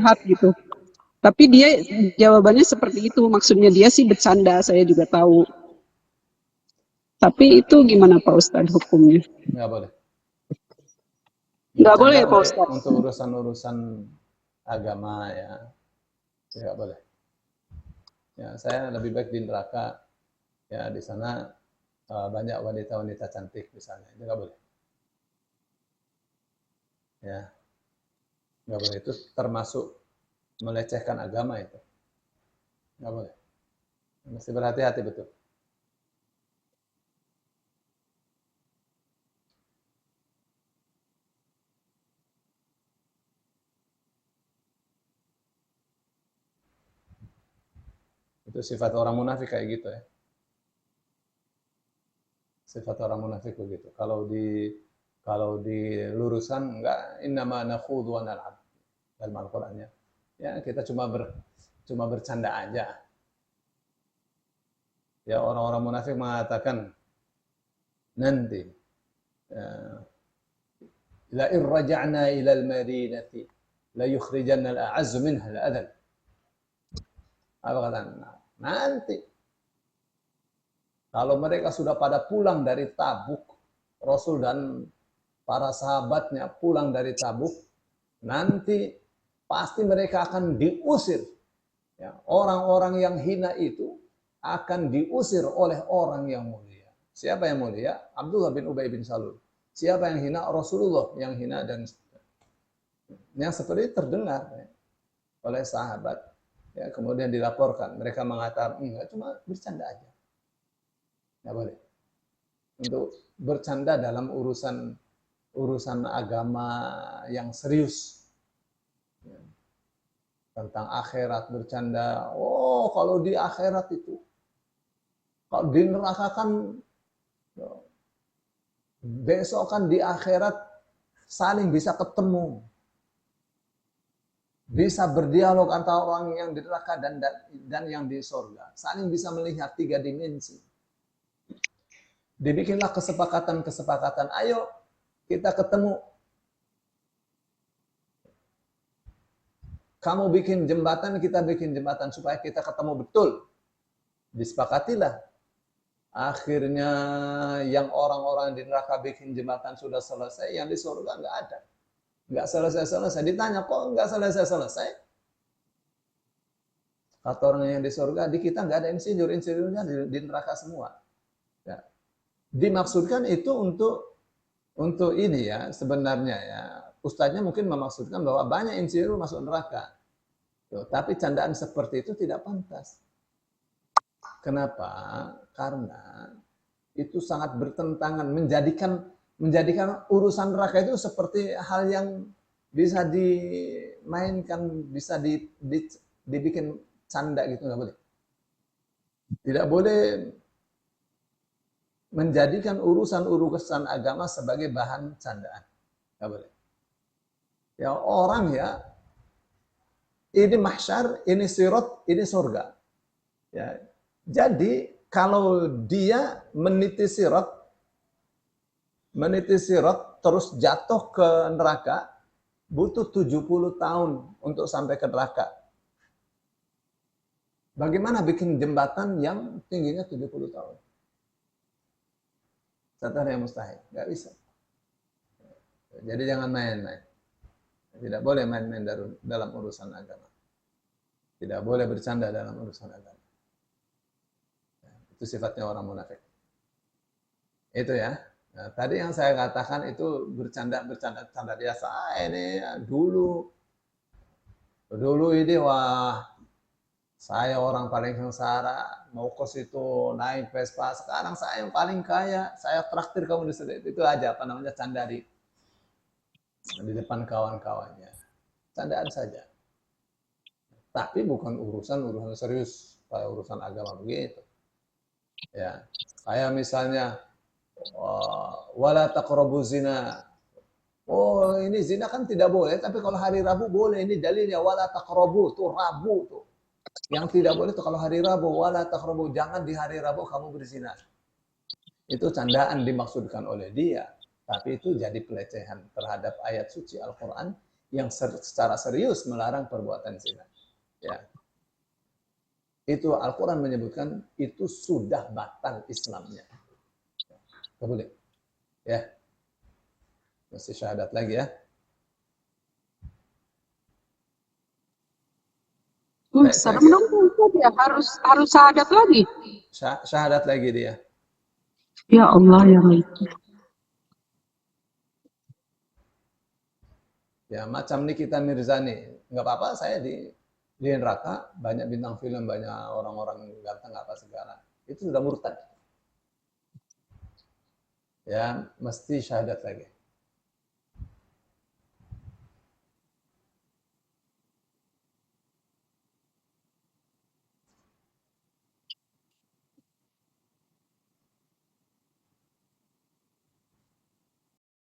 sehat gitu. Tapi dia jawabannya seperti itu, maksudnya dia sih bercanda, saya juga tahu. Tapi itu gimana Pak Ustadz hukumnya? Nggak boleh. Nggak boleh Bercanda Pak Ustadz. untuk urusan-urusan agama ya, tidak boleh. Ya, saya lebih baik di neraka, ya di sana banyak wanita-wanita cantik misalnya, itu nggak boleh. Ya, nggak boleh, itu termasuk melecehkan agama itu, nggak boleh. Mesti berhati-hati betul. Itu sifat orang munafik kayak gitu ya. Sifat orang munafik begitu. Kalau di lurusan enggak, innama nakhudhu wa nal'ab dalam Al-Qur'annya. Ya, kita cuma bercanda aja. Ya, orang-orang munafik mengatakan nanti la in raja'na ila al-madinati la yukhrijanna al-a'azzu minha al-adhal. Apa katanya? Nanti kalau mereka sudah pada pulang dari Tabuk, Rasul dan para sahabatnya pulang dari Tabuk, nanti pasti mereka akan diusir. Ya, orang-orang yang hina itu akan diusir oleh orang yang mulia. Siapa yang mulia? Abdullah bin Ubay bin Salul. Siapa yang hina? Rasulullah yang hina, dan yang seperti itu terdengar ya, oleh sahabat. Ya, kemudian dilaporkan. Mereka mengatakan, enggak, cuma bercanda aja. Nggak boleh. Untuk bercanda dalam urusan agama yang serius. Tentang akhirat bercanda. Oh, kalau di akhirat itu, kalau di neraka kan, besok kan di akhirat saling bisa ketemu. Bisa berdialog antara orang yang di neraka dan yang di surga. Saling bisa melihat 3 dimensi. Dibikinlah kesepakatan. Ayo kita ketemu. Kamu bikin jembatan, kita bikin jembatan supaya kita ketemu betul. Disepakatilah. Akhirnya yang orang-orang di neraka bikin jembatan sudah selesai, yang di surga nggak ada. Nggak selesai-selesai. Ditanya, kok nggak selesai-selesai? Kata orang yang di surga, di kita nggak ada insinyur-insinyurnya di neraka semua. Ya. Dimaksudkan itu untuk ini ya, sebenarnya ya. Ustadznya mungkin memaksudkan bahwa banyak insinyur masuk neraka. Tuh, tapi candaan seperti itu tidak pantas. Kenapa? Karena itu sangat bertentangan, menjadikan urusan neraka itu seperti hal yang bisa dimainkan, bisa dibikin canda gitu, nggak boleh. Tidak boleh menjadikan urusan agama sebagai bahan candaan. Nggak boleh. Ya orang ya, ini mahsyar, ini sirat, ini surga. Ya, jadi kalau dia meniti sirat terus jatuh ke neraka, butuh 70 tahun untuk sampai ke neraka. Bagaimana bikin jembatan yang tingginya 70 tahun? Satu yang mustahil, nggak bisa. Jadi jangan main-main. Tidak boleh main-main dalam urusan agama. Tidak boleh bercanda dalam urusan agama. Itu sifatnya orang munafik. Itu ya. Nah, tadi yang saya katakan itu bercanda biasa. Ini dulu ini wah, saya orang paling sengsara, mau ke situ naik Vespa. Sekarang saya yang paling kaya, saya traktir kamu di situ. Itu aja apa namanya, canda di depan kawan-kawannya. Candaan saja. Tapi bukan urusan serius, kayak urusan agama begitu. Ya, kayak misalnya wala taqrabu zina. Oh, ini zina kan tidak boleh, tapi kalau hari Rabu boleh. Ini dalilnya wala taqrabu, tuh Rabu tuh. Yang tidak boleh tuh kalau hari Rabu, wala taqrabu, jangan di hari Rabu kamu berzina. Itu candaan dimaksudkan oleh dia, tapi itu jadi pelecehan terhadap ayat suci Al-Qur'an yang secara serius melarang perbuatan zina. Ya. Itu Al-Quran menyebutkan itu sudah batal Islamnya. Boleh. Ya. Mesti syahadat lagi ya. Serem dong dia harus syahadat lagi. Syahadat lagi dia. Ya Allah ya Allah. Ya macam Nikita Mirzani, nggak apa-apa saya di neraka banyak bintang film, banyak orang-orang ganteng apa segala, itu sudah murtad. Ya mesti syahadat lagi.